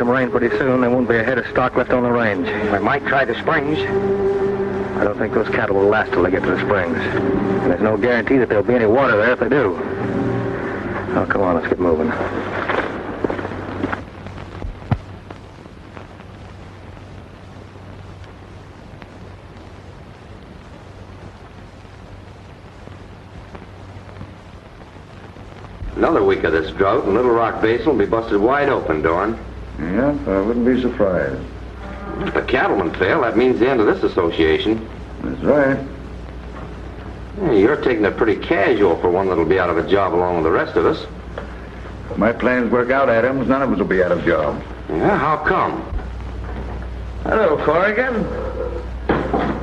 some rain pretty soon. There won't be a head of stock left on the range. We might try the springs. I don't think those cattle will last till they get to the springs. And there's no guarantee that there'll be any water there if they do. Oh, come on, let's get moving. Another week of this drought, and Little Rock Basin will be busted wide open, Dorn. Yeah, I wouldn't be surprised. If the cattlemen fail, that means the end of this association. That's right. Yeah, you're taking it pretty casual for one that'll be out of a job along with the rest of us. If my plans work out, Adams, none of us will be out of job. Yeah, how come? Hello, Corrigan.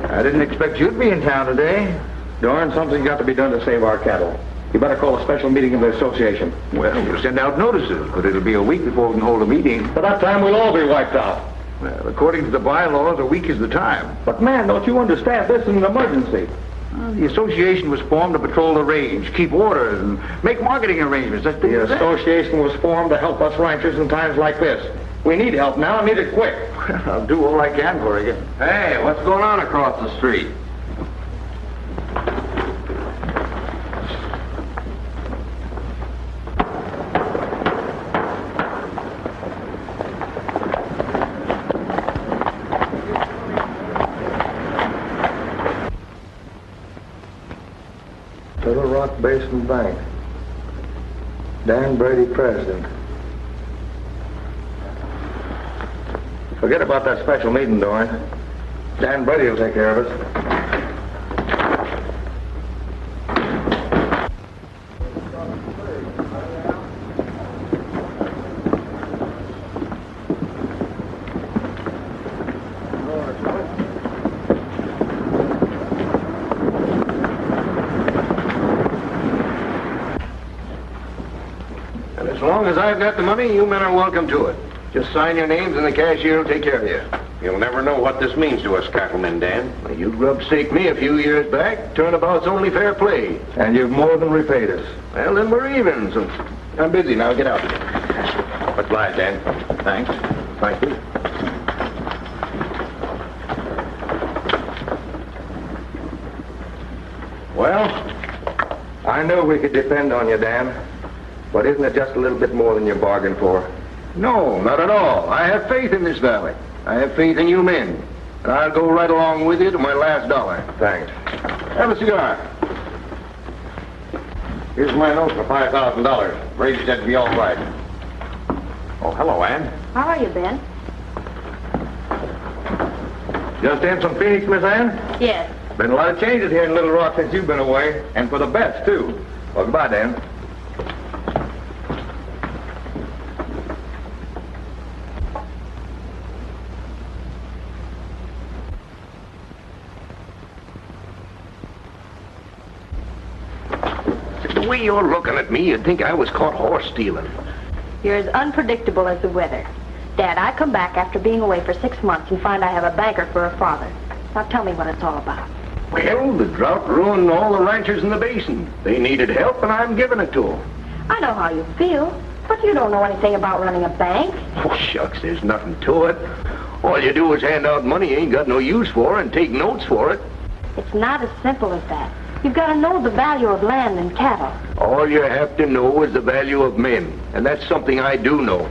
I didn't expect you'd be in town today. Dorn, something's got to be done to save our cattle. You better call a special meeting of the association. Well, we'll send out notices, but it'll be a week before we can hold a meeting. By that time, we'll all be wiped out. Well, according to the bylaws, a week is the time. But, man, don't you understand? This is an emergency. The association was formed to patrol the range, keep orders, and make marketing arrangements. The association was formed to help us ranchers in times like this. We need help now, and need it quick. Well, I'll do all I can, Corrigan. Hey, what's going on across the street? Little Rock Basin Bank. Dan Brady, president. Forget about that special meeting, Dorn. Dan Brady will take care of us. As long as I've got the money, you men are welcome to it. Just sign your names and the cashier will take care of you. You'll never know what this means to us cattlemen, Dan. Well, you grub-staked me a few years back. Turnabout's only fair play. And you've more than repaid us. Well, then we're even, so I'm busy now. Get out. What's live, Dan? Thanks. Thank you. Well, I knew we could depend on you, Dan. But isn't it just a little bit more than you bargained for? No, not at all. I have faith in this valley. I have faith in you men. And I'll go right along with you to my last dollar. Thanks. Have a cigar. Here's my note for $5,000. Brady said to be all right. Oh, hello, Ann. How are you, Ben? Just in from Phoenix, Miss Ann? Yes. Been a lot of changes here in Little Rock since you've been away. And for the best, too. Well, goodbye, Dan. The way you're looking at me, you'd think I was caught horse stealing. You're as unpredictable as the weather. Dad, I come back after being away for 6 months and find I have a banker for a father. Now tell me what it's all about. Well, the drought ruined all the ranchers in the basin. They needed help, and I'm giving it to them. I know how you feel, but you don't know anything about running a bank. Oh, shucks, there's nothing to it. All you do is hand out money you ain't got no use for and take notes for it. It's not as simple as that. You've got to know the value of land and cattle. All you have to know is the value of men, and that's something I do know.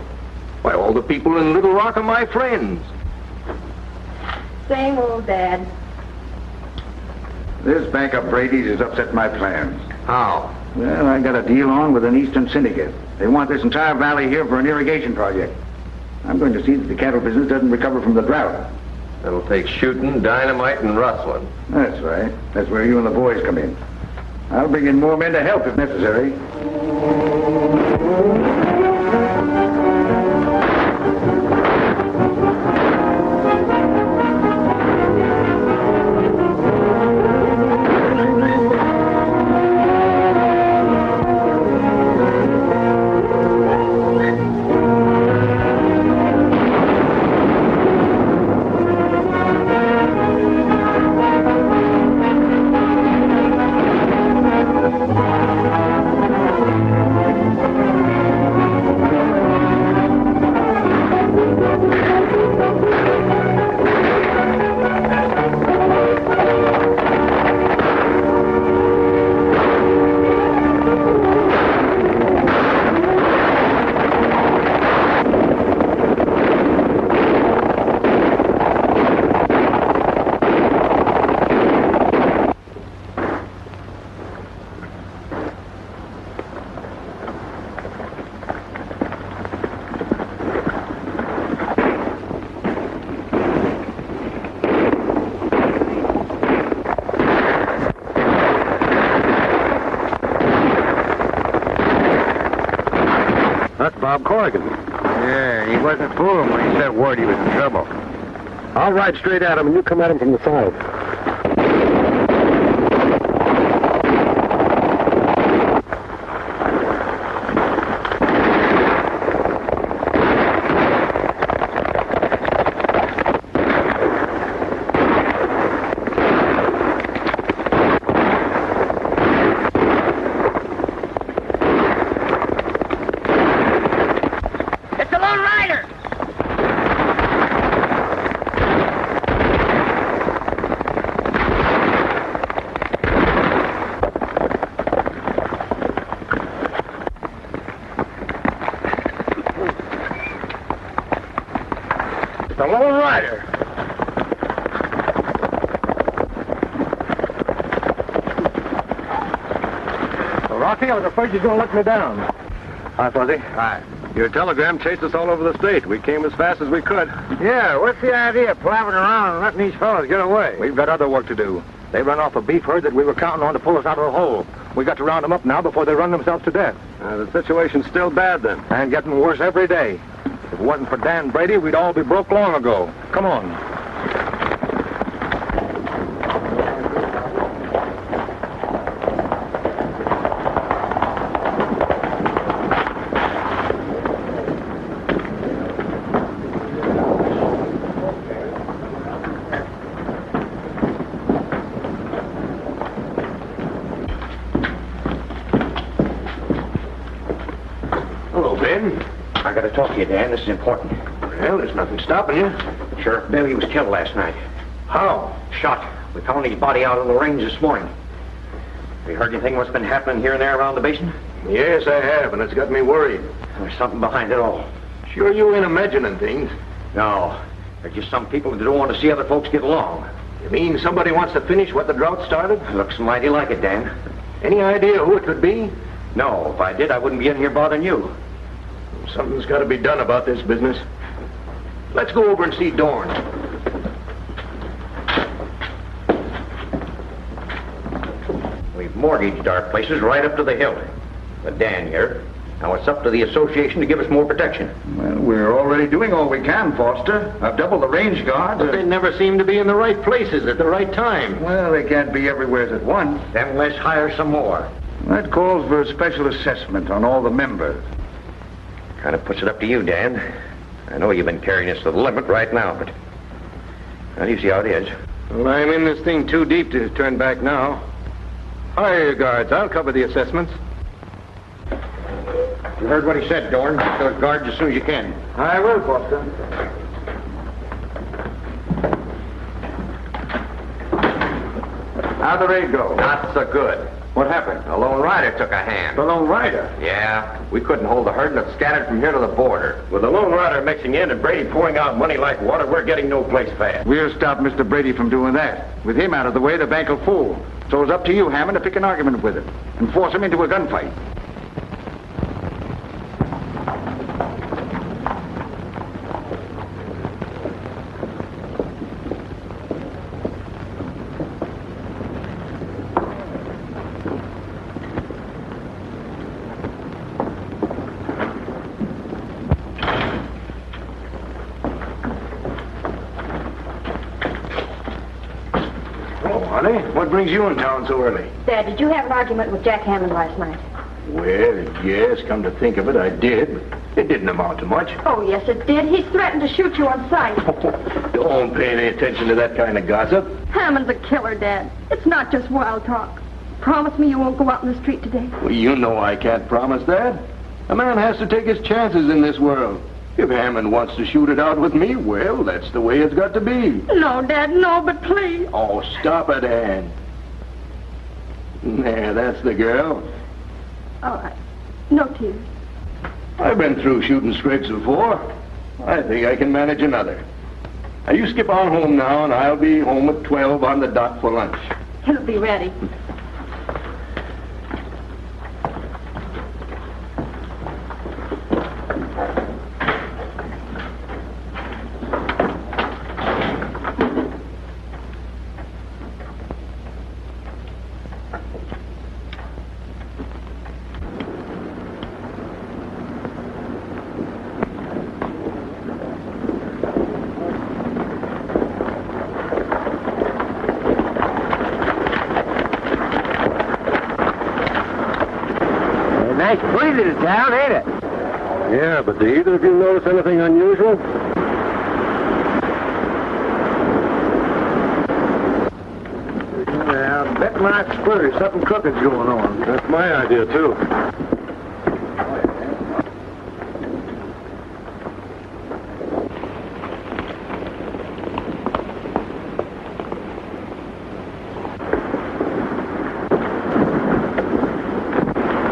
Why, all the people in Little Rock are my friends. Same old Dad. This bank of Brady's has upset my plans. How? Well, I got a deal on with an eastern syndicate. They want this entire valley here for an irrigation project. I'm going to see that the cattle business doesn't recover from the drought. It'll take shooting, dynamite, and rustling. That's right. That's where you and the boys come in. I'll bring in more men to help if necessary. Bob Corrigan. Yeah, he wasn't fooling when he said word he was in trouble. I'll ride straight at him, and you come at him from the side. The Lone Rider. Well, Rocky, I was afraid you were going to let me down. Hi, Fuzzy. Hi. Your telegram chased us all over the state. We came as fast as we could. Yeah, what's the idea of plopping around and letting these fellas get away? We've got other work to do. They run off a beef herd that we were counting on to pull us out of the hole. We got to round them up now before they run themselves to death. The situation's still bad, then. And getting worse every day. If it wasn't for Dan Brady, we'd all be broke long ago. Come on. Hello, Ben. I gotta talk to you, Dan. This is important. Well, there's nothing stopping you. Sheriff Bailey was killed last night. How? Shot. We found his body out on the range this morning. Have you heard anything what's been happening here and there around the basin? Yes, I have, and it's got me worried. There's something behind it all. Sure you ain't imagining things. No. There's just some people that don't want to see other folks get along. You mean somebody wants to finish what the drought started? Looks mighty like it, Dan. Any idea who it could be? No, if I did, I wouldn't be in here bothering you. Something's got to be done about this business. Let's go over and see Dorn. We've mortgaged our places right up to the hilt. But Dan here, now it's up to the association to give us more protection. Well, we're already doing all we can, Foster. I've doubled the range guards. But they never seem to be in the right places at the right time. Well, they can't be everywhere at once. Then let's hire some more. That calls for a special assessment on all the members. Kind of puts it up to you, Dan. I know you've been carrying us to the limit right now, but... Well, you see how it is. Well, I'm in this thing too deep to turn back now. Hire your guards. I'll cover the assessments. You heard what he said, Dorn. Get those guards as soon as you can. I will, Foster. How'd the raid go? Not so good. What happened? The Lone Rider took a hand. The Lone Rider? Yeah, we couldn't hold the herd and it scattered from here to the border. With the Lone Rider mixing in and Brady pouring out money like water, we're getting no place fast. We'll stop Mr. Brady from doing that. With him out of the way, the bank will fool. So it's up to you, Hammond, to pick an argument with him and force him into a gunfight. Honey, what brings you in town so early? Dad, did you have an argument with Jack Hammond last night? Well, yes, come to think of it, I did, but it didn't amount to much. Oh, yes, it did. He threatened to shoot you on sight. Don't pay any attention to that kind of gossip. Hammond's a killer, Dad. It's not just wild talk. Promise me you won't go out in the street today. Well, you know I can't promise that. A man has to take his chances in this world. If Hammond wants to shoot it out with me, well, that's the way it's got to be. No, Dad, no, but please. Oh, stop it, Ann. There, that's the girl. All right. No tears. I've been through shooting scrapes before. I think I can manage another. Now, you skip on home now, and I'll be home at 12 on the dot for lunch. He'll be ready. nice breeze in the town, ain't it? Yeah, but do either of you notice anything unusual? Yeah, I bet my spurs something crooked's going on. That's my idea, too.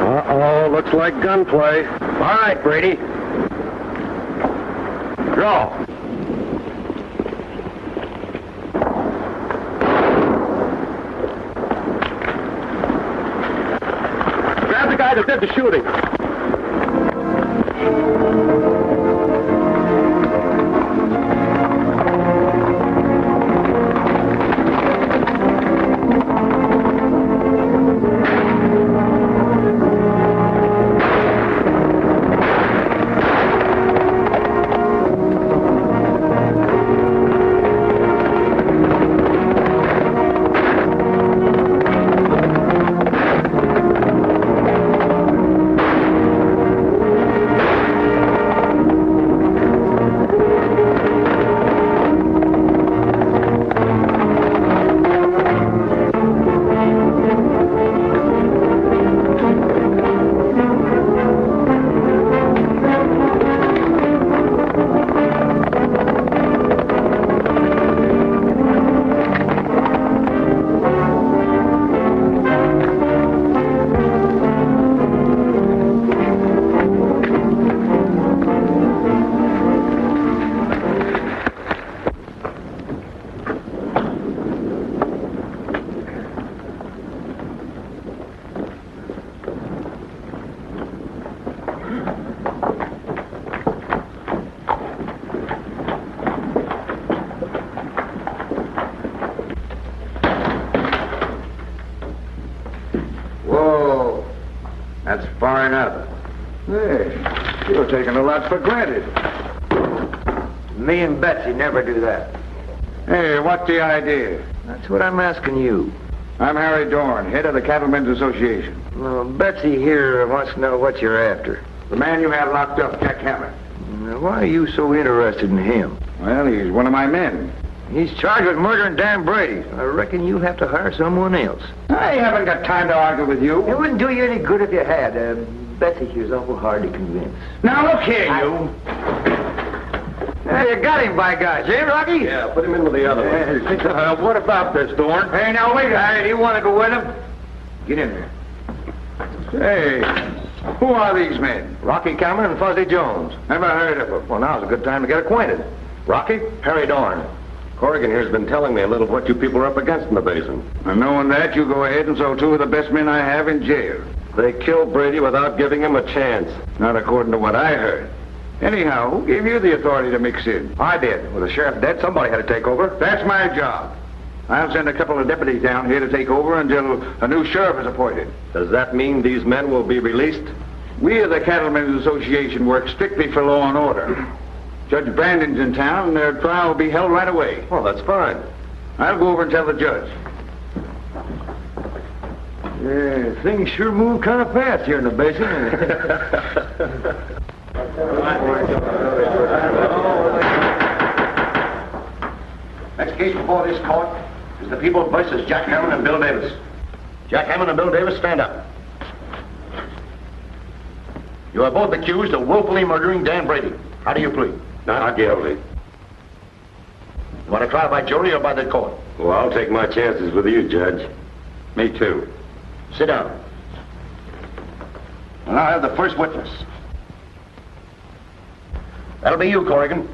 Uh-oh, looks like gunplay. All right, Brady. Draw. Grab the guy that did the shooting. That's far enough. Hey, you're taking a lot for granted. Me and Betsy never do that. Hey, what's the idea? That's what I'm asking you. I'm Harry Dorn, head of the Cattlemen's Association. Well, Betsy here wants to know what you're after. The man you have locked up, Jack Hammond. Now, why are you so interested in him? Well, he's one of my men. He's charged with murdering Dan Brady. I reckon you'll have to hire someone else. I haven't got time to argue with you. It wouldn't do you any good if you had. Betsy here's awful hard to convince. Now, look here, you. You got him, by gosh, eh, Rocky? Yeah, put him in with the other one. What about this, Dorn? Hey, now, wait a minute. You want to go with him? Get in there. Say, who are these men? Rocky Cameron and Fuzzy Jones. Never heard of them. Well, now's a good time to get acquainted. Rocky, Harry Dorn. Corrigan here's been telling me a little of what you people are up against in the basin. And knowing that, you go ahead and throw two of the best men I have in jail. They killed Brady without giving him a chance. Not according to what I heard. Anyhow, who gave you the authority to mix in? I did. With the sheriff dead, somebody had to take over. That's my job. I'll send a couple of deputies down here to take over until a new sheriff is appointed. Does that mean these men will be released? We of the Cattlemen's Association work strictly for law and order. Judge Brandon's in town, and their trial will be held right away. Well, that's fine. I'll go over and tell the judge. Yeah, things sure move kind of fast here in the basin. Next case before this court is the People versus Jack Hammond and Bill Davis. Jack Hammond and Bill Davis, stand up. You are both accused of willfully murdering Dan Brady. How do you plead? Not guilty. You want to try by jury or by the court? Well, I'll take my chances with you, Judge. Me too. Sit down. And I'll have the first witness. That'll be you, Corrigan.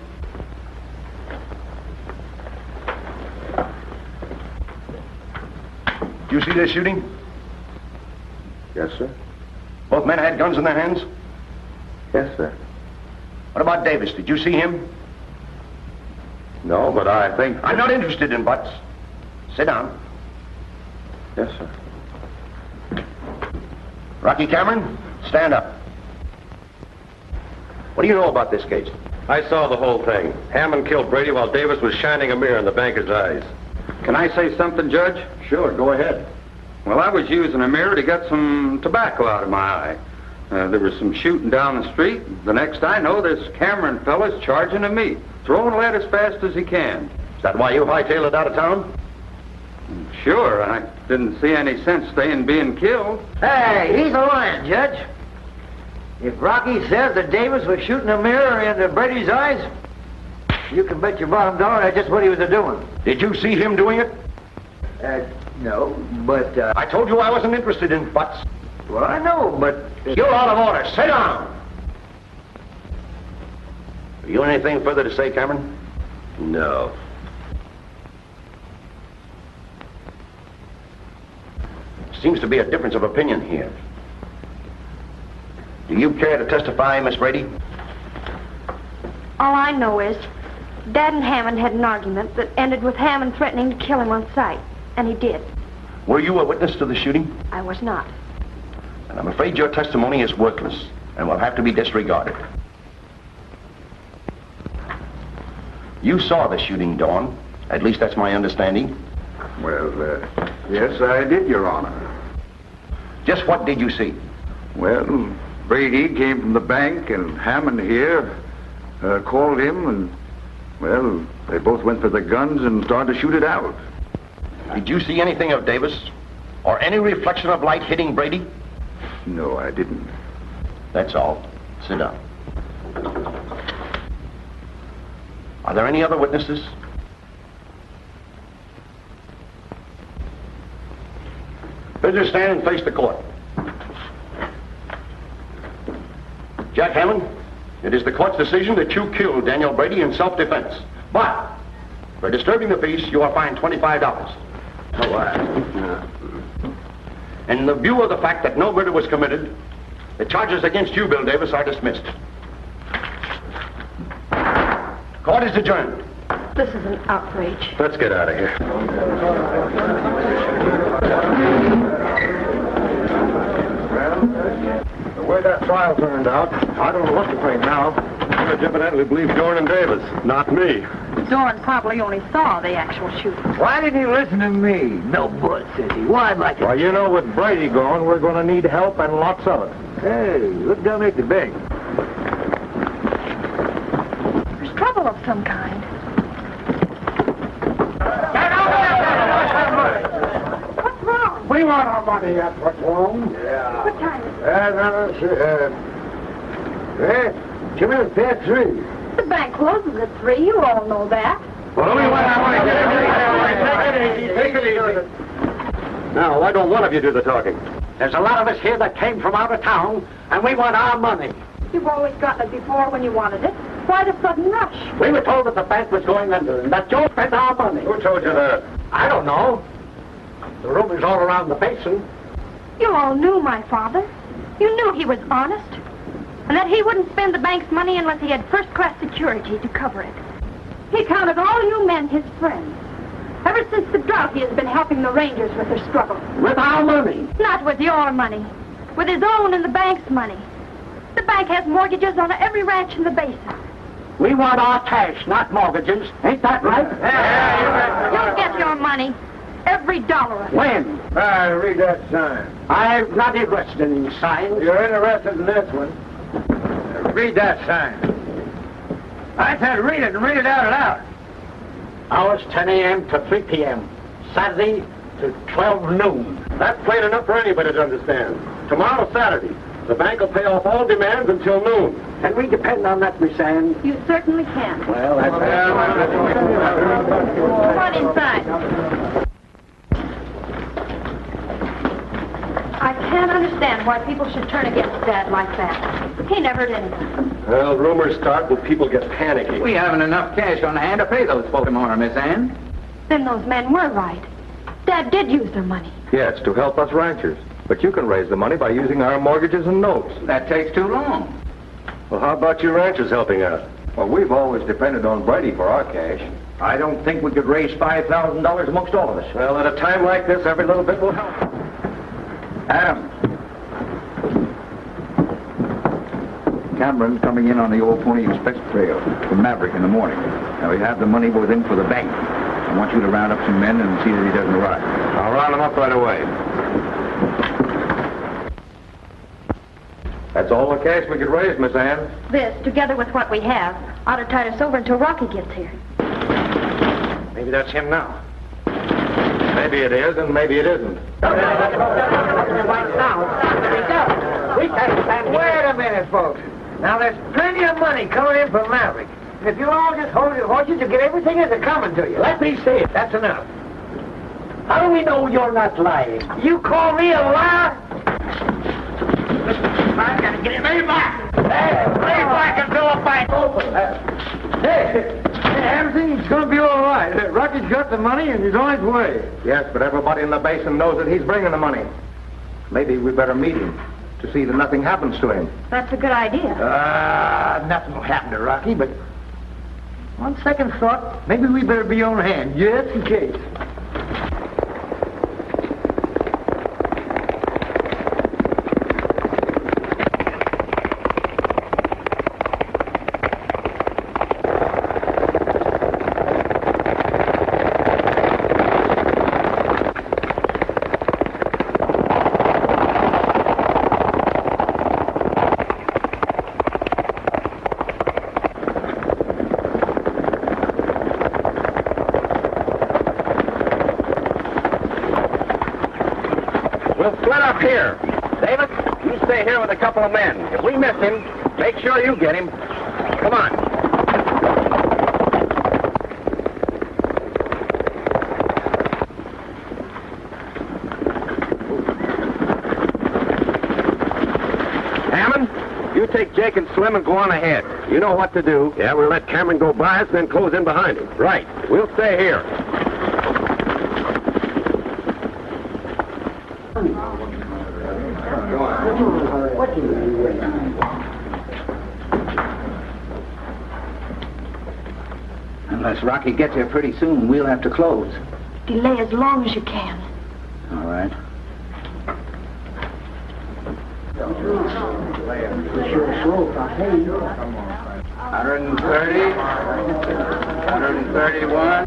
Did you see this shooting? Yes, sir. Both men had guns in their hands? Yes, sir. What about Davis? Did you see him? No, but I think... I'm not interested in buts. Sit down. Yes, sir. Rocky Cameron, stand up. What do you know about this case? I saw the whole thing. Hammond killed Brady while Davis was shining a mirror in the banker's eyes. Can I say something, Judge? Sure, go ahead. Well, I was using a mirror to get some tobacco out of my eye. There was some shooting down the street. The next I know, this Cameron fella's charging at me, throwing lead as fast as he can. Is that why you hightailed it out of town? Sure, I didn't see any sense staying being killed. Hey, he's a lion, Judge. If Rocky says that Davis was shooting a mirror into Brady's eyes, you can bet your bottom dollar that's just what he was doing. Did you see him doing it? No, but, I told you I wasn't interested in butts. Well, I know, but... You're out of order. Sit down! You anything further to say, Cameron? No. Seems to be a difference of opinion here. Do you care to testify, Miss Brady? All I know is Dad and Hammond had an argument that ended with Hammond threatening to kill him on sight, and he did. Were you a witness to the shooting? I was not. And I'm afraid your testimony is worthless and will have to be disregarded. You saw the shooting, Dawn. At least that's my understanding. Well, yes, I did, Your Honor. Just what did you see? Well, Brady came from the bank, and Hammond here called him, and, well, they both went for the guns and started to shoot it out. Did you see anything of Davis? Or any reflection of light hitting Brady? No, I didn't. That's all. Sit down. Are there any other witnesses? Visitors, stand and face the court. Jack Hammond, it is the court's decision that you killed Daniel Brady in self-defense. But, for disturbing the peace, you are fined $25. In the view of the fact that no murder was committed, the charges against you, Bill Davis, are dismissed. Court is adjourned. This is an outrage. Let's get out of here. The way that trial turned out, I don't know what to think now. Judge evidently believes Dorn and Davis, not me. Dorn probably only saw the actual shooting. Why didn't he listen to me? No good, says he. Why, like it? Well, you know, with Brady gone, we're going to need help and lots of it. Hey, look down at the bank. There's trouble of some kind. What's wrong? We want our money, that's what's wrong. Yeah. What time is it? Two minutes past 3. The bank closes at 3. You all know that. Well, we want our money. Take it easy. Now, why don't one of you do the talking? There's a lot of us here that came from out of town, and we want our money. You've always gotten it before when you wanted it. Why the sudden rush? We were told that the bank was going under, and that Joe spent our money. Who told you that? I don't know. The rumors all around the basin. You all knew my father. You knew he was honest. And that he wouldn't spend the bank's money unless he had first-class security to cover it. He counted all you men his friends. Ever since the drought, he has been helping the Rangers with their struggle. With our money. Not with your money. With his own and the bank's money. The bank has mortgages on every ranch in the basin. We want our cash, not mortgages. Ain't that right? You'll get your money. Every dollar of it. When? Read that sign. I'm not interested in signs. You're interested in this one. Read that sign. I said read it and read it out loud. Hours 10 a.m. to 3 p.m. Saturday to 12 noon. That's plain enough for anybody to understand. Tomorrow's Saturday. The bank will pay off all demands until noon. Can we depend on that, Miss Ann? You certainly can. Well, that's... Come on inside. I can't understand why people should turn against Dad like that. He never did anything. Well, rumors start when people get panicky. We haven't enough cash on hand to pay those folks tomorrow, Miss Ann. Then those men were right. Dad did use their money. Yes, to help us ranchers. But you can raise the money by using our mortgages and notes. That takes too long. Well, how about you ranchers helping out? Well, we've always depended on Brady for our cash. I don't think we could raise $5,000 amongst all of us. Well, at a time like this, every little bit will help. Adam. Cameron's coming in on the old Pony Express trail from Maverick in the morning. Now, we have the money with him for the bank. I want you to round up some men and see that he doesn't arrive. I'll round them up right away. That's all the cash we could raise, Miss Ann. This, together with what we have, ought to tide us over until Rocky gets here. Maybe that's him now. Maybe it is, and maybe it isn't. Wait a minute, folks. Now, there's plenty of money coming in from Maverick. And if you all just hold your horses, you'll get everything that's coming to you. Let me say it. That's enough. How do we know you're not lying? You call me a liar? I gotta get him. Lay back! Lay back until the fight's over. Hey, everything's gonna be all right. Rocky's got the money and he's on his way. Yes, but everybody in the basin knows that he's bringing the money. Maybe we better meet him to see that nothing happens to him. That's a good idea. Nothing will happen to Rocky, but on second thought, maybe we better be on hand, just in case. We'll split up here. David, you stay here with a couple of men. If we miss him, make sure you get him. Come on. Hammond, you take Jake and Slim and go on ahead. You know what to do. Yeah, we'll let Cameron go by us and then close in behind him. Right. We'll stay here. Unless Rocky gets here pretty soon, we'll have to close. Delay as long as you can. All right. $130, $131.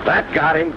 That got him.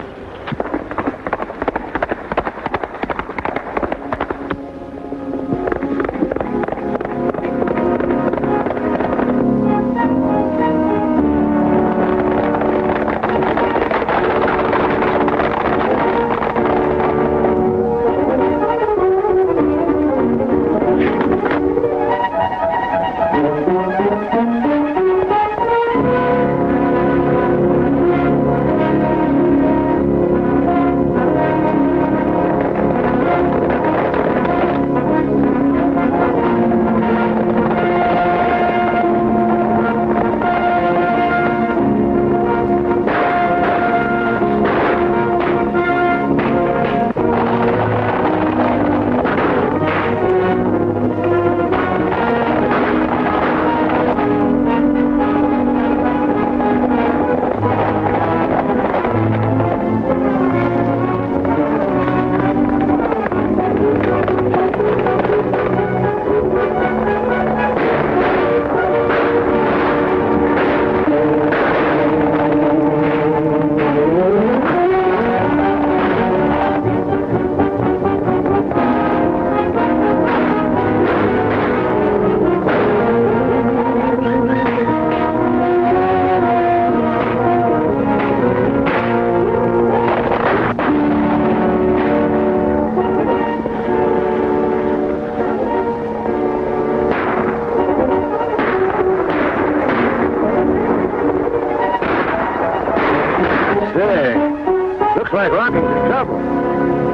Looks like Rocky's in trouble.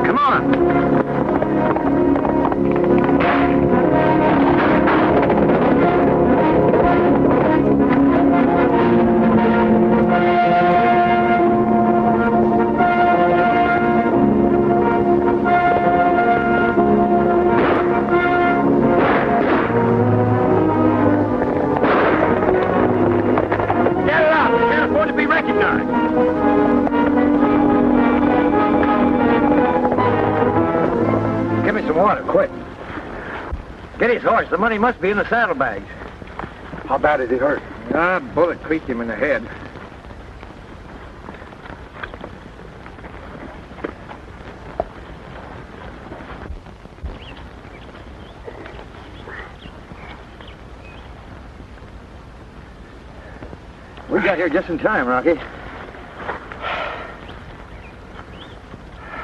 Come on. Brady's horse. The money must be in the saddlebags. How bad is he hurt? A bullet cleaved him in the head. We got here just in time, Rocky.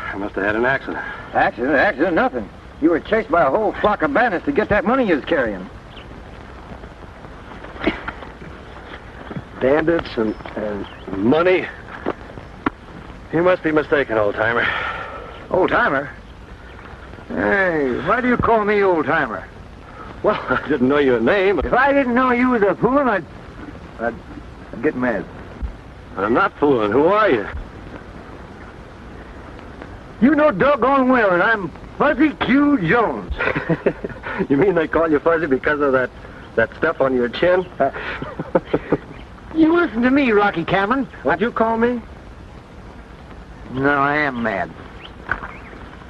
I must have had an accident. Accident? Accident? Nothing. You were chased by a whole flock of bandits to get that money you was carrying. Bandits and money? You must be mistaken, old-timer. Old-timer? Hey, why do you call me old-timer? Well, I didn't know your name. If I didn't know you was a fool, I'd get mad. I'm not fooling. Who are you? You know doggone well that I'm Fuzzy Q. Jones. You mean they call you Fuzzy because of that stuff on your chin? You listen to me, Rocky Cameron. What'd you call me? No, I am mad.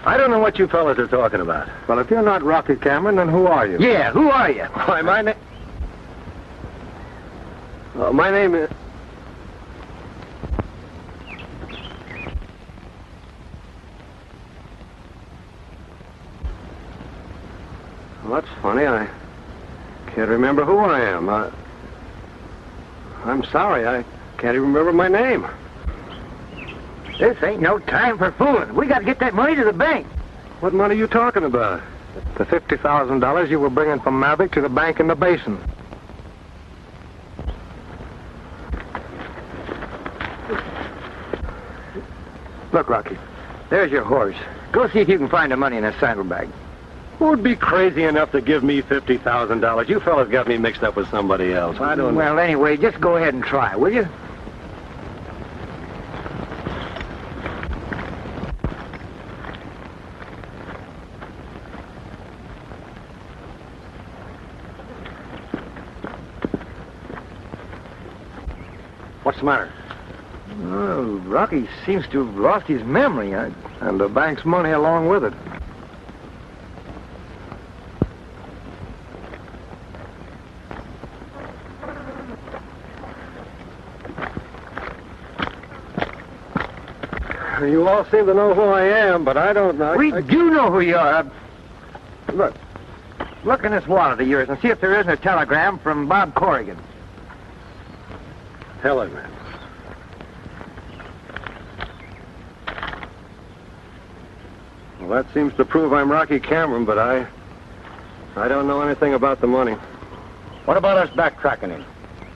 I don't know what you fellas are talking about. Well, if you're not Rocky Cameron, then who are you? Yeah, who are you? Why, my name... my name is... Well, that's funny. I can't remember who I am. I'm sorry. I can't even remember my name. This ain't no time for fooling. We got to get that money to the bank. What money are you talking about? The $50,000 you were bringing from Maverick to the bank in the basin. Look, Rocky, There's your horse. Go see if you can find the money in that saddlebag. Who'd be crazy enough to give me $50,000? You fellas got me mixed up with somebody else. I don't know. Well, anyway, just go ahead and try, will you? What's the matter? Oh, Rocky seems to have lost his memory. And the bank's money along with it. You all seem to know who I am, but I don't know. We do know who you are. Look in this wallet of yours and see if there isn't a telegram from Bob Corrigan. Telegram. Well, that seems to prove I'm Rocky Cameron, but I don't know anything about the money. What about us backtracking him?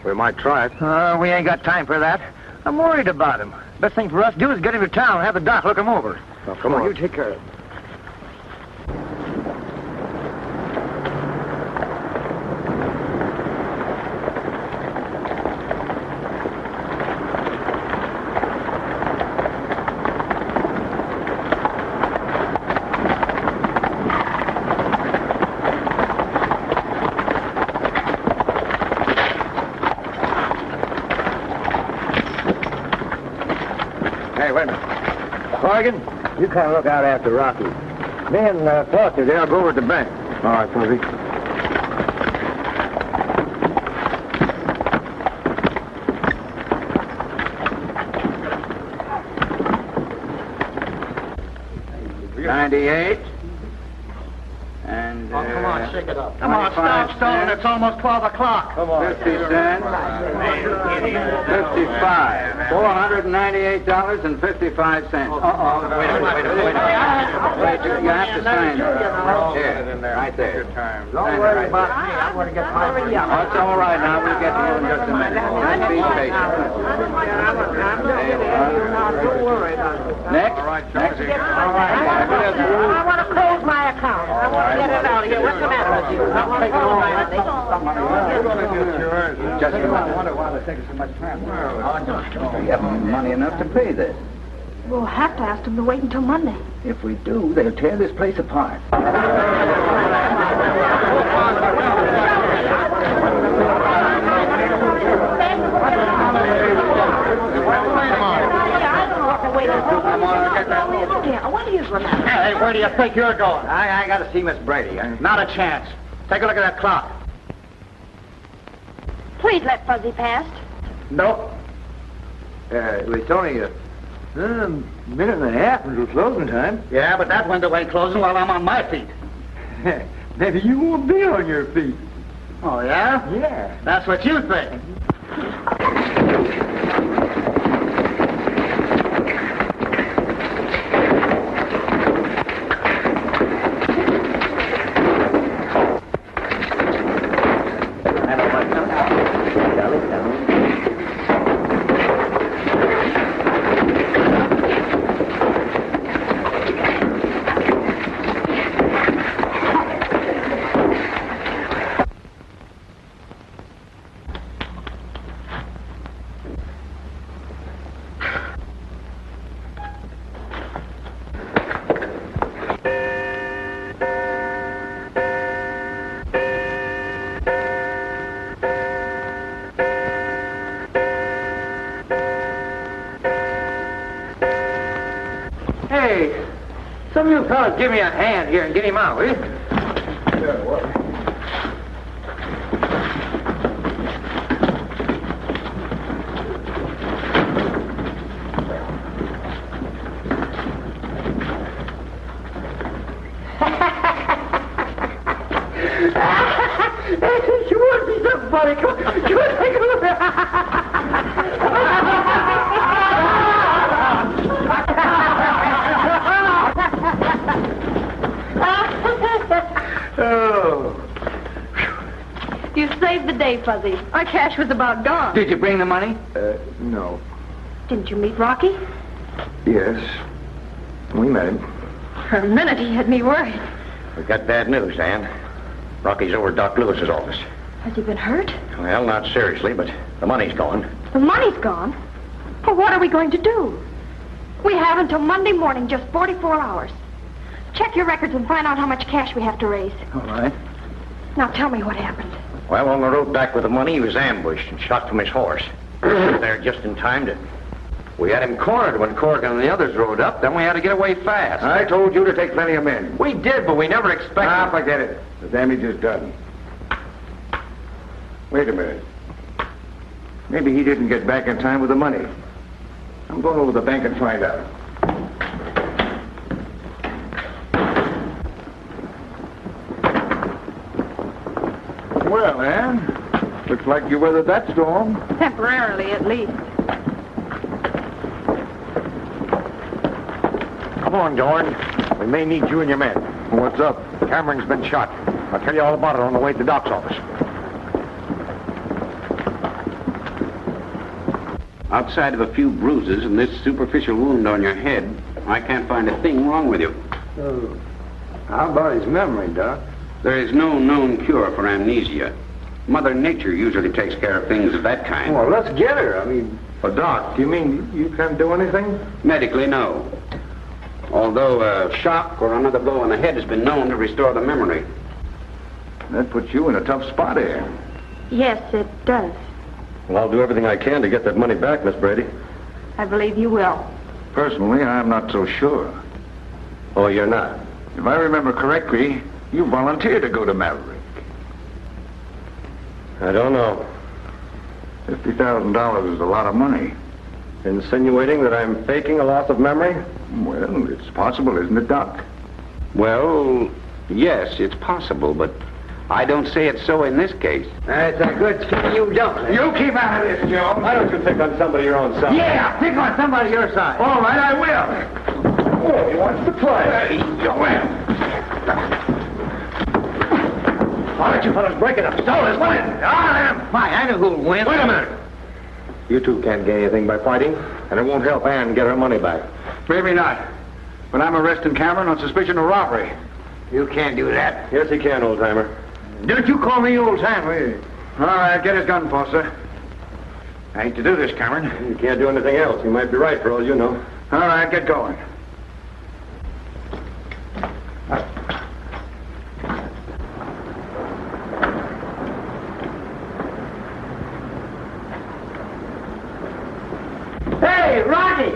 We might try it. We ain't got time for that. I'm worried about him. Best thing for us to do is get him to town and have the doc look him over. Well, come on. You take care of it. Hey, wait a minute. Corrigan, you kind of look out after Rocky. Me and Foster, they'll go over to the bank. All right, Fuzzy. $98. And, come on, shake it up. Come on, stop stalling. It's almost 12 o'clock. Come on. 50 cents. 55. $498.55. Uh-oh. Wait a minute. Wait, you have to sign it. Here, right there. Don't worry about me. I'm going to get my money out. That's all right now. We'll get to you in just a minute. Just be patient. Don't worry about it. Next. I Next. want to close my account. I want to get it out of here. What's the matter with you? I want to close my account. Just a minute. I wonder why they're taking so much time. We haven't money enough to pay this. We'll have to ask them to wait until Monday. If we do, they'll tear this place apart. Hey, where do you think you're going? I got to see Miss Brady. Not a chance. Take a look at that clock. Please let Fuzzy past. No. It's only a minute and a half until closing time. Yeah, but that window ain't closing while I'm on my feet. Maybe you won't be on your feet. Oh, yeah? Yeah. That's what you think. Hey, some of you fellas give me a hand here and get him out, will you? Yeah, what? You would be so funny. Come on. You would take a look. Oh. You saved the day, Fuzzy. Our cash was about gone. Did you bring the money? No. Didn't you meet Rocky? Yes. We met him. For a minute, he had me worried. We've got bad news, Dan. Rocky's over at Doc Lewis's office. Has he been hurt? Well, not seriously, but the money's gone. The money's gone. Well, what are we going to do? We have until Monday morning, just 44 hours. Check your records and find out how much cash we have to raise. All right. Now tell me what happened. Well, on the road back with the money, he was ambushed and shot from his horse. We were there just in time to... We had him cornered when Corrigan and the others rode up. Then we had to get away fast. I told you to take plenty of men. We did, but we never expected... Ah, forget it. The damage is done. Wait a minute. Maybe he didn't get back in time with the money. I'm going over to the bank and find out. Well, Ann, looks like you weathered that storm. Temporarily, at least. Come on, Dorn. We may need you and your men. What's up? Cameron's been shot. I'll tell you all about it on the way to Doc's office. Outside of a few bruises and this superficial wound on your head, I can't find a thing wrong with you. How about his memory, Doc? There is no known cure for amnesia. Mother Nature usually takes care of things of that kind. Well, let's get her. I mean... Well, Doc, do you mean you can't do anything? Medically, no. Although a shock or another blow on the head has been known to restore the memory. That puts you in a tough spot here. Yes, it does. Well, I'll do everything I can to get that money back, Miss Brady. I believe you will. Personally, I'm not so sure. Oh, you're not? If I remember correctly, you volunteered to go to Maverick. I don't know. $50,000 is a lot of money. Insinuating that I'm faking a loss of memory? Well, it's possible, isn't it, Doc? Well, yes, it's possible, but I don't say it's so in this case. That's a good thing you don't. You keep out of this, Joe. Why don't you pick on somebody your own side? Yeah, pick on somebody your side. All right, I will. Oh, he wants to play. Why don't you fellas break it up? So is one. Fine, I know who'll win. Wait a minute. You two can't gain anything by fighting, and it won't help Ann get her money back. Maybe not. But I'm arresting Cameron on suspicion of robbery. You can't do that. Yes, he can, old-timer. Don't you call me old-timer. All right, get his gun, Foster. I hate to do this, Cameron. You can't do anything else. You might be right, for all you know. All right, get going. Hey, Rocky!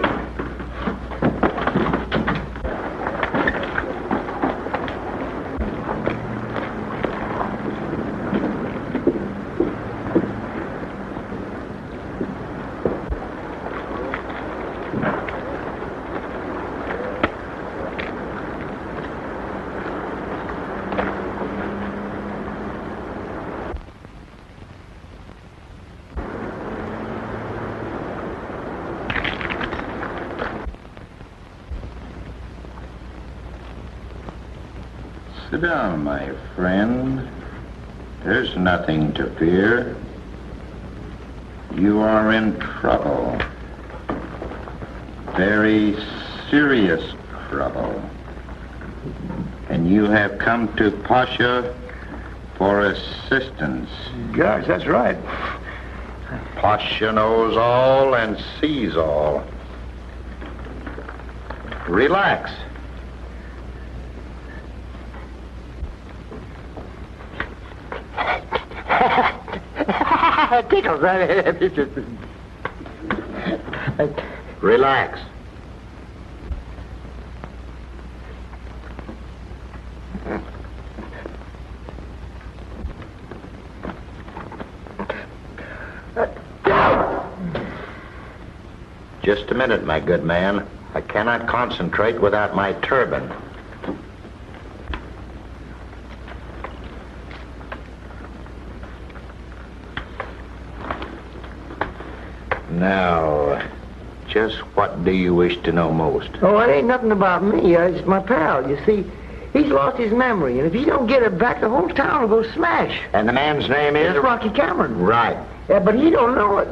Sit down, my friend. There's nothing to fear. You are in trouble. Very serious trouble. And you have come to Pasha for assistance. Gosh, that's right. Pasha knows all and sees all. Relax. Tickles. Relax. Just a minute, my good man. I cannot concentrate without my turban. Now, just what do you wish to know most? Oh, it ain't nothing about me. It's my pal. You see, he's lost his memory, and if he don't get it back, the whole town will go smash. And the man's name is? It's Rocky Cameron. Right. Yeah, but he don't know it.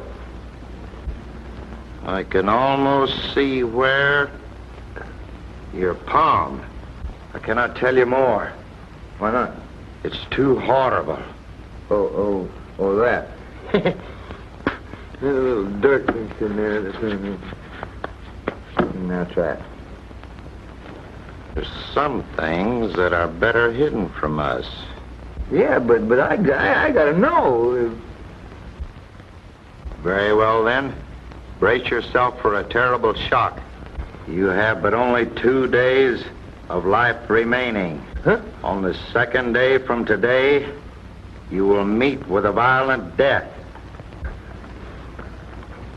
I can almost see where... your palm. I cannot tell you more. Why not? It's too horrible. Oh, that. There's a little dirt mixed in there. That's right. There's some things that are better hidden from us. Yeah, but I gotta know. Very well, then. Brace yourself for a terrible shock. You have but only 2 days of life remaining. Huh? On the second day from today, you will meet with a violent death.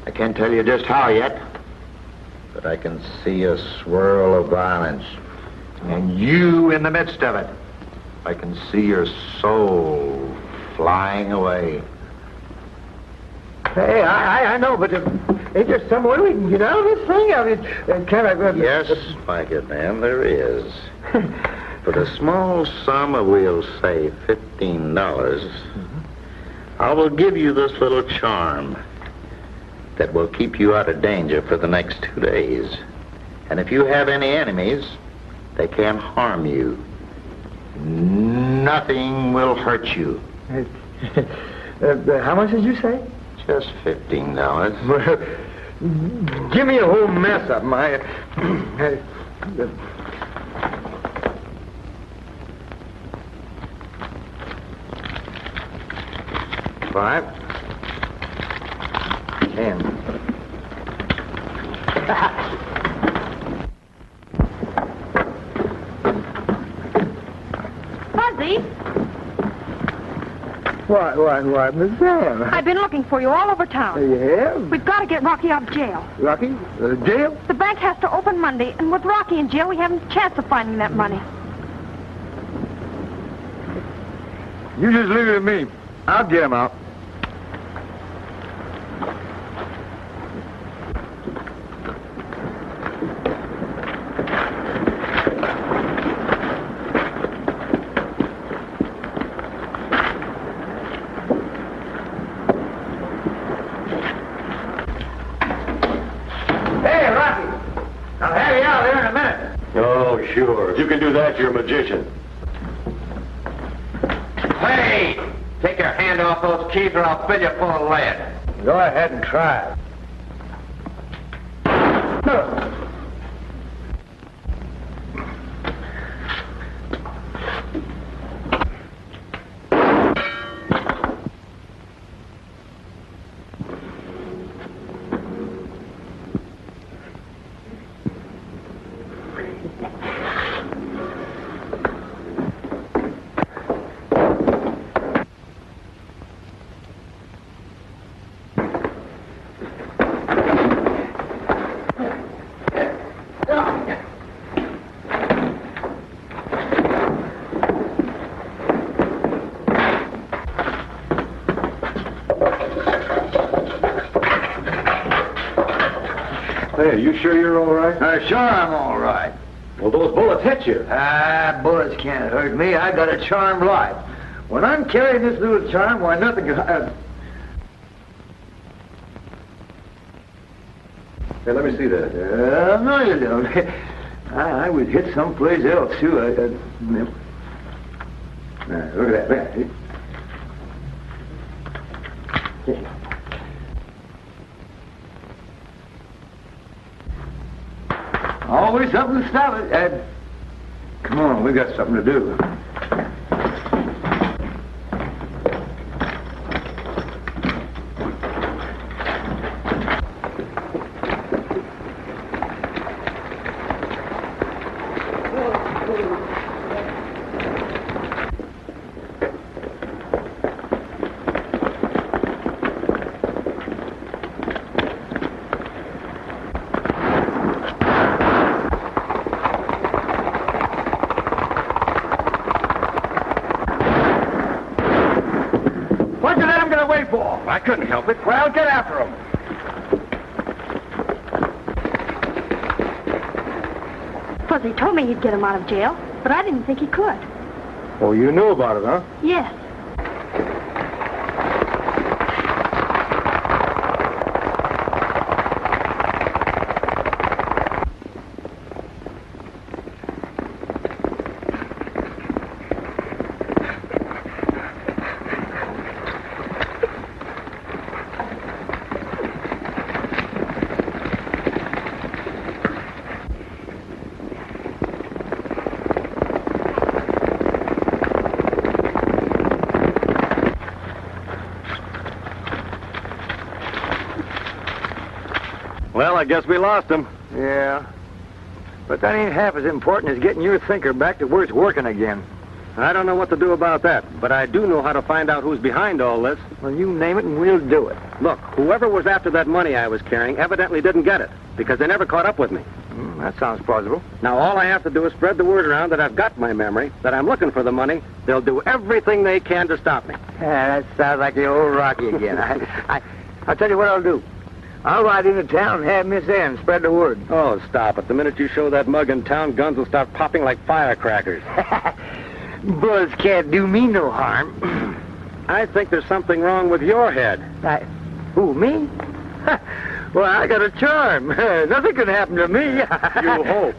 I can't tell you just how yet, but I can see a swirl of violence. And you in the midst of it. I can see your soul flying away. Hey, I know, but ain't there some way we can get out of this thing? I mean, can I... Yes, my good man, there is. For the small sum of, we'll say, $15, I will give you this little charm that will keep you out of danger for the next 2 days. And if you have any enemies, they can't harm you. Nothing will hurt you. How much did you say? Just $15. Give me a whole mess of them. $5, $10. Fuzzy, What, Miss Sam? I've been looking for you all over town. You have? We've got to get Rocky out of jail. Rocky? Jail? The bank has to open Monday, and with Rocky in jail, we haven't a chance of finding that money. You just leave it to me. I'll get him out. Sure. If you can do that, you're a magician. Hey! Take your hand off those keys or I'll fill you full of lead. Go ahead and try it. Hey, you sure you're all right? Sure I'm all right. Well, those bullets hit you. Bullets can't hurt me. I got a charmed life. When I'm carrying this little charm, why, nothing can... Hey, let me see that. No, you don't. I was hit someplace else, too. Look at that. Always something to stop it. Come on, we got something to do. I couldn't help it. Well, get after him. Fuzzy told me he'd get him out of jail, but I didn't think he could. Oh, you knew about it, huh? Yes. Well, I guess we lost him. Yeah. But that ain't half as important as getting your thinker back to where it's working again. I don't know what to do about that, but I do know how to find out who's behind all this. Well, you name it and we'll do it. Look, whoever was after that money I was carrying evidently didn't get it, because they never caught up with me. That sounds plausible. Now, all I have to do is spread the word around that I've got my memory, that I'm looking for the money. They'll do everything they can to stop me. Yeah, that sounds like the old Rocky again. I'll tell you what I'll do. I'll ride into town and have Miss Ann spread the word. Oh, stop it. The minute you show that mug in town, guns will start popping like firecrackers. Bullets can't do me no harm. I think there's something wrong with your head. Who, me? Well, I got a charm. Nothing can happen to me. You hope.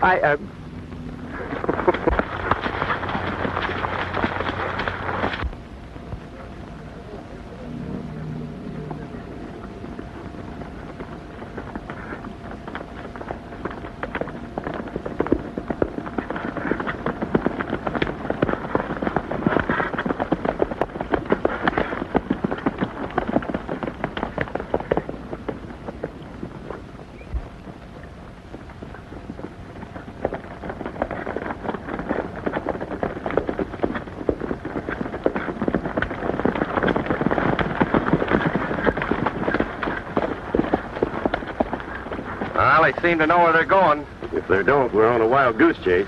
Well, they seem to know where they're going. If they don't, we're on a wild goose chase.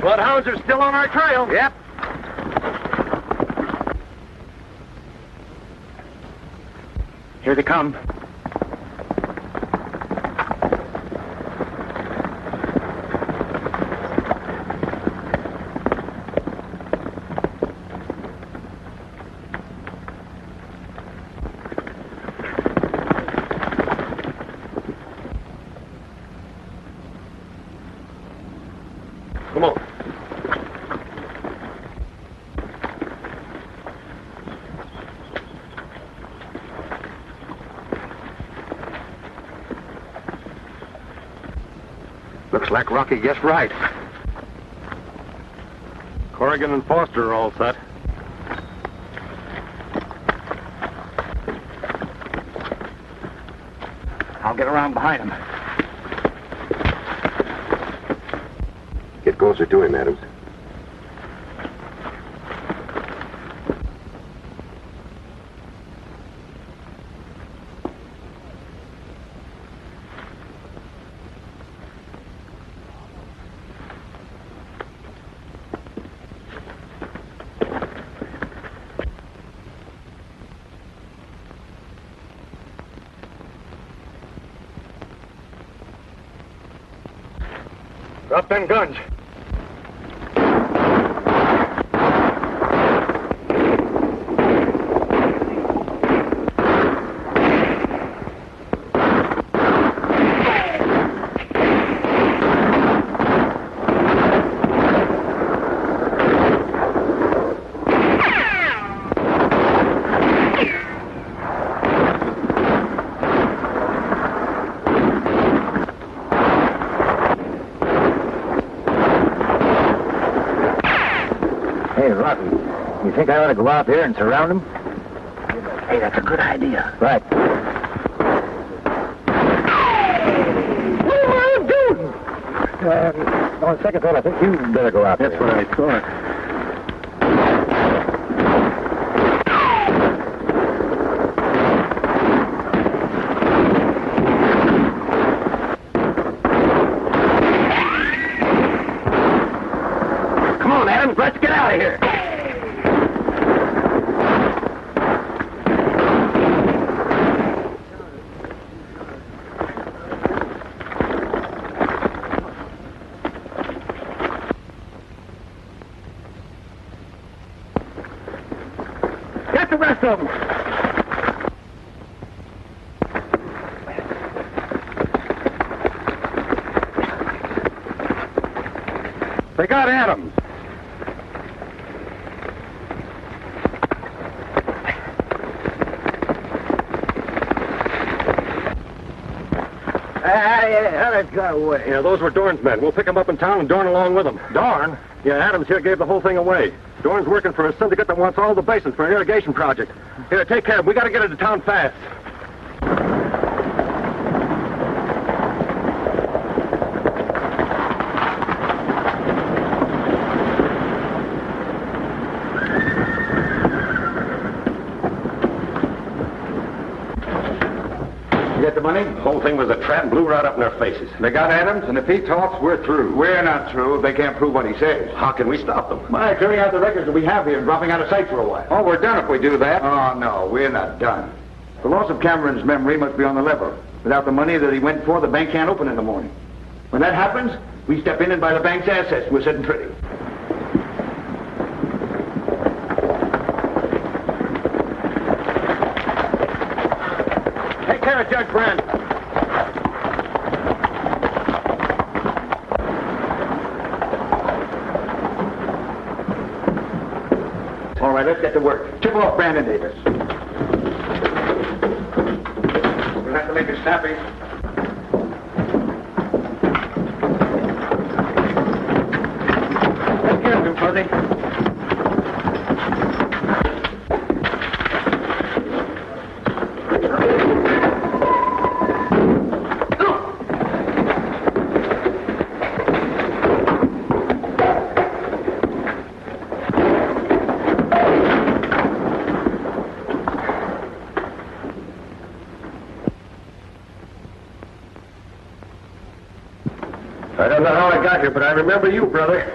Bloodhounds are still on our trail. Yep. Here they come. Come on. Looks like Rocky guessed right. Corrigan and Foster are all set. I'll get around behind him. Get closer to him, Adams. Drop them guns. Hey, Rocky, you think I ought to go out there and surround him? Hey, that's a good idea. Right. What am I doing? On second thought, I think you better go out there. That's what I thought. Come on, Adams, let's get out of here. Get the rest of them. They got Adams. How did it got away? Yeah, those were Dorn's men. We'll pick them up in town and Dorn along with them. Dorn? Yeah, Adams here gave the whole thing away. Dorn's working for a syndicate that wants all the basins for an irrigation project. Here, take care of him. We gotta get into town fast. You get the money? The whole thing was a trap, blew right up in our faces. They got Adams, and if he talks, we're through. We're not through. They can't prove what he says. How can we stop them? By clearing out the records that we have here and dropping out of sight for a while. Oh, we're done if we do that. Oh, no, we're not done. The loss of Cameron's memory must be on the level. Without the money that he went for, the bank can't open in the morning. When that happens, we step in and buy the bank's assets. We're sitting pretty. Take care of Judge Brand. All right, let's get to work. Tip off Brandon Davis. We'll have to make it snappy. Take care of him, Fuzzy. I don't know how I got here, but I remember you, brother.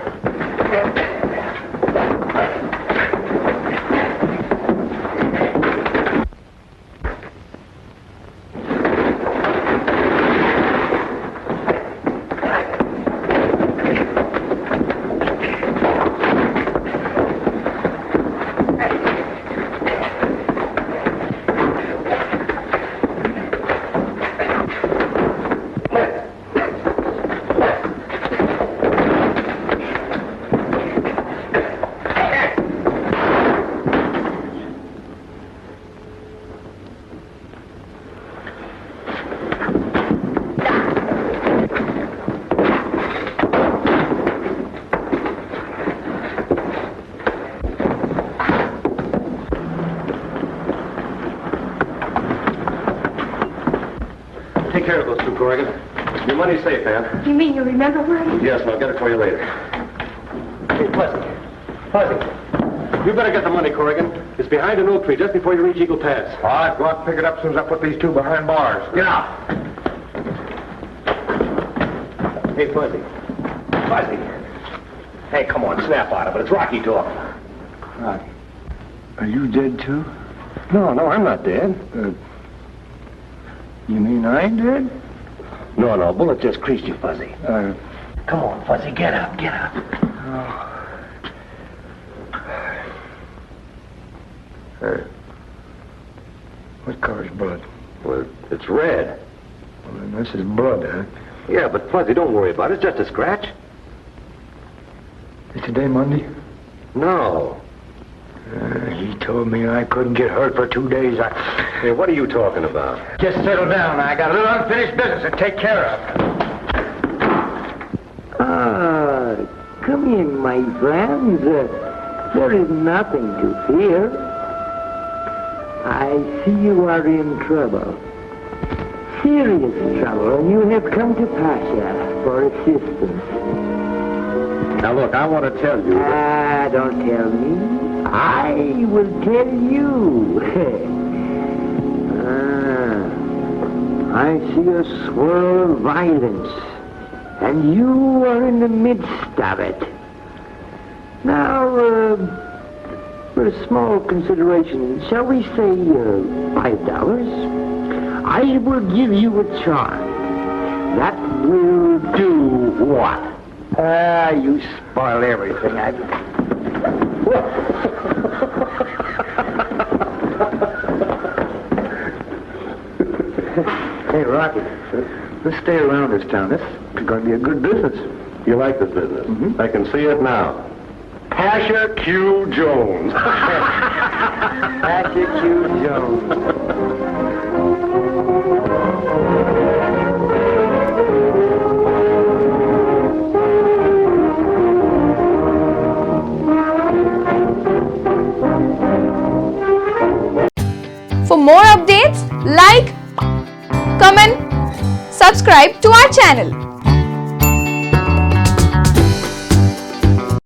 Take care of those two, Corrigan. Your money's safe, Ann. You mean you remember where it is? Yes, and I'll get it for you later. Hey, Fuzzy. You better get the money, Corrigan. It's behind an oak tree just before you reach Eagle Pass. All right, go out and pick it up as soon as I put these two behind bars. Get out. Hey, Fuzzy. Hey, come on, snap out of it. It's Rocky talking. Rocky. Are you dead, too? No, I'm not dead. You mean I ain't dead? No, bullet just creased you, Fuzzy. Come on, Fuzzy, get up. What color's blood? Well, it's red. Well, then this is blood, huh? Yeah, but Fuzzy, don't worry about it. It's just a scratch. Is today Monday? No. He told me I couldn't get hurt for 2 days. Hey, what are you talking about? Just settle down. I got a little unfinished business to take care of. Come in, my friends. There is nothing to fear. I see you are in trouble. Serious trouble, and you have come to Pasha for assistance. Now, look, I want to tell you that... Don't tell me. I will tell you. I see a swirl of violence, and you are in the midst of it. Now, for a small consideration, shall we say $5? I will give you a charm. That will do what? You spoil everything. Hey, Rocky, let's stay around this town. This is going to be a good business. You like this business? Mm-hmm. I can see it now. Pasha Q. Jones. Pasha Q. Jones. For more updates, like, comment, subscribe to our channel.